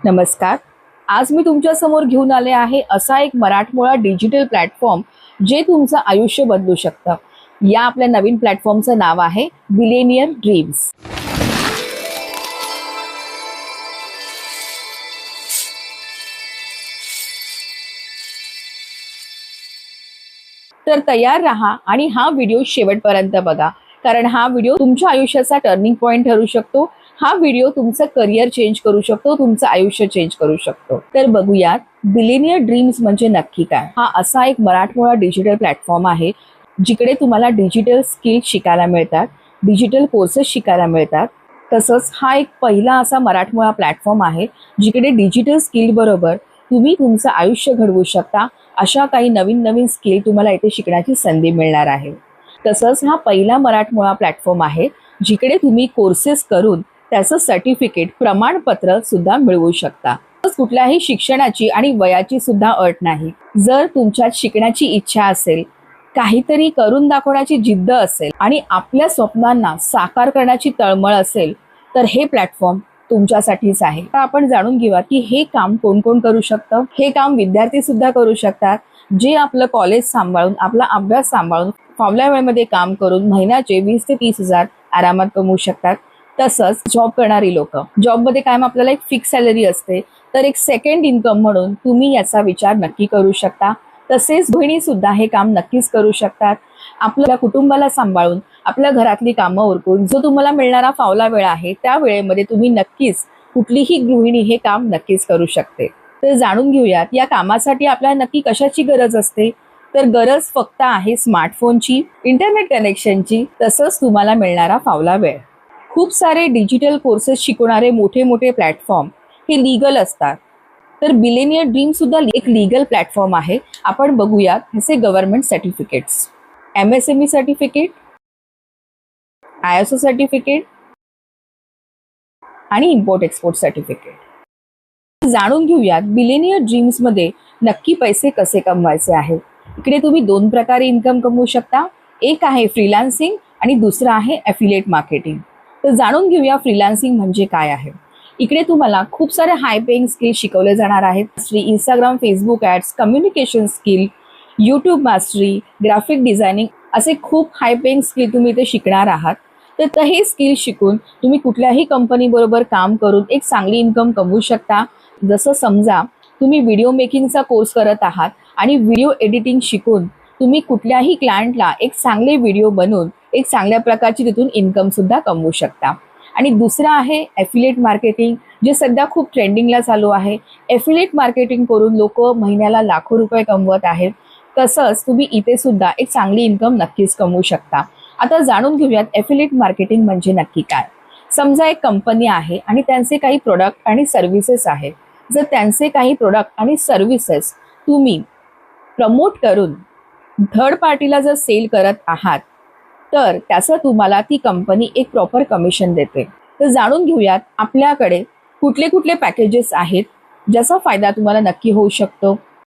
नमस्कार. आज मी तुमच्या समोर घेऊन आले आहे असा एक मराठमोळा डिजिटल प्लॅटफॉर्म जे तुमचं आयुष्य बदलू शकतं. या आपल्या नवीन प्लॅटफॉर्मचं नाव आहे बिलेनियर ड्रीम्स. तर तयार राहा आणि हा व्हिडिओ शेवटपर्यंत बघा, कारण हा व्हिडिओ तुमच्या आयुष्याचा टर्निंग पॉइंट ठरू शकतो. हा व्हिडिओ तुमचं करिअर चेंज करू शकतो, तुमचं आयुष्य चेंज करू शकतो. तर बघूयात बिलेनियर ड्रीम्स म्हणजे नक्की काय. हा असा एक मराठमोळा डिजिटल प्लॅटफॉर्म आहे जिकडे तुम्हाला डिजिटल स्किल शिकायला मिळतात, डिजिटल कोर्सेस शिकायला मिळतात. तसंच हा एक पहिला असा मराठमोळा प्लॅटफॉर्म आहे जिकडे डिजिटल स्किल बरोबर तुम्ही तुमचं आयुष्य घडवू शकता. अशा काही नवीन नवीन स्किल तुम्हाला इथे शिकण्याची संधी मिळणार आहे. तसंच हा पहिला मराठमोळा प्लॅटफॉर्म आहे जिकडे तुम्ही कोर्सेस करून त्याचं सर्टिफिकेट प्रमाणपत्र सुद्धा मिळवू शकता. कुठल्याही शिक्षणाची आणि वयाची सुद्धा अट नाही. जर तुमच्यात शिकण्याची इच्छा असेल, काहीतरी करून दाखवण्याची जिद्द असेल आणि आपल्या स्वप्नांना साकार करण्याची तळमळ असेल तर हे प्लॅटफॉर्म तुमच्यासाठीच आहे. तर आपण जाणून घेऊया की हे काम कोण कोण करू शकतं. हे काम विद्यार्थी सुद्धा करू शकतात, जे आपलं कॉलेज सांभाळून, आपला अभ्यास सांभाळून फावल्या वेळेमध्ये काम करून महिन्याचे 20 ते 30 हजार आरामात कमवू शकतात. तसंच जॉब करणारी लोक, जॉबमध्ये कायम आपल्याला एक फिक्स सॅलरी असते, तर एक सेकंड इन्कम म्हणून तुम्ही याचा विचार नक्की करू शकता. तसेच गृहिणी सुद्धा हे काम नक्कीच करू शकतात. आपल्या कुटुंबाला सांभाळून, आपल्या घरातली कामं उरकून जो तुम्हाला मिळणारा फावला वेळ आहे त्या वेळेमध्ये तुम्ही नक्कीच, कुठलीही गृहिणी हे काम नक्कीच करू शकते. तर जाणून घेऊयात या कामासाठी आपल्याला नक्की कशाची गरज असते. तर गरज फक्त आहे स्मार्टफोनची, इंटरनेट कनेक्शनची, तसंच तुम्हाला मिळणारा फावला वेळ. खूप सारे डिजिटल कोर्सेस शिकवणारे मोठे मोठे प्लॅटफॉर्म हे लीगल असतात. तर बिलेनियर ड्रीम सुद्धा एक लीगल प्लॅटफॉर्म आहे. आपण बघूयात ह्याचे government certificates, MSME certificate, ISO certificate आणि इम्पोर्ट एक्सपोर्ट सर्टिफिकेट. जाणून घेऊयात बिलेनियर ड्रीम्स मध्ये नक्की पैसे कसे कमवायचे आहे. इकडे तुम्ही 2 प्रकारे इन्कम कमवू शकता. एक आहे फ्रीलान्सिंग आणि दुसरं आहे ॲफिलिएट मार्केटिंग. तर जाणून घेऊया फ्रीलान्सिंग म्हणजे काय आहे. इकडे तुम्हाला खूप सारे हाय पेइंग स्किल शिकवले जाणार आहेत. Instagram, Facebook ads, communication skill, YouTube mastery, graphic designing असे खूप हाय पेइंग स्किल तुम्ही इथे शिकणार आहात. तर हे स्किल शिकून तुम्ही कुठल्याही कंपनी बरोबर काम करून एक चांगली इन्कम कमवू शकता. जसं समजा तुम्ही व्हिडिओ मेकिंगचा कोर्स करत आहात आणि व्हिडिओ एडिटिंग शिकून तुम्ही कुठल्याही क्लायंटला एक चांगले व्हिडिओ बनवून एक चांगल्या प्रकारची तिथून इन्कम सुद्धा कमवू शकता. आणि दुसरं आहे ॲफिलिएट मार्केटिंग, जे सध्या खूप ट्रेंडिंगला चालू आहे. ॲफिलिएट मार्केटिंग करून लोक महिन्याला लाखो रुपये कमवत आहेत. तसंच तुम्ही इथे सुद्धा एक चांगली इन्कम नक्कीच कमवू शकता. आता जाणून घेऊयात ॲफिलिएट मार्केटिंग म्हणजे नक्की काय. समजा एक कंपनी आहे आणि त्यांचे काही प्रोडक्ट आणि सर्व्हिसेस आहेत. जर त्यांचे काही प्रोडक्ट आणि सर्व्हिसेस तुम्ही प्रमोट करून थर्ड पार्टीला जर सेल करत आहात तर त्याचं तुम्हाला ती कंपनी एक प्रॉपर कमिशन देते. तर जाणून घेऊयात आपल्याकडे कुठले कुठले पॅकेजेस आहेत ज्याचा फायदा तुम्हाला नक्की होऊ शकतो.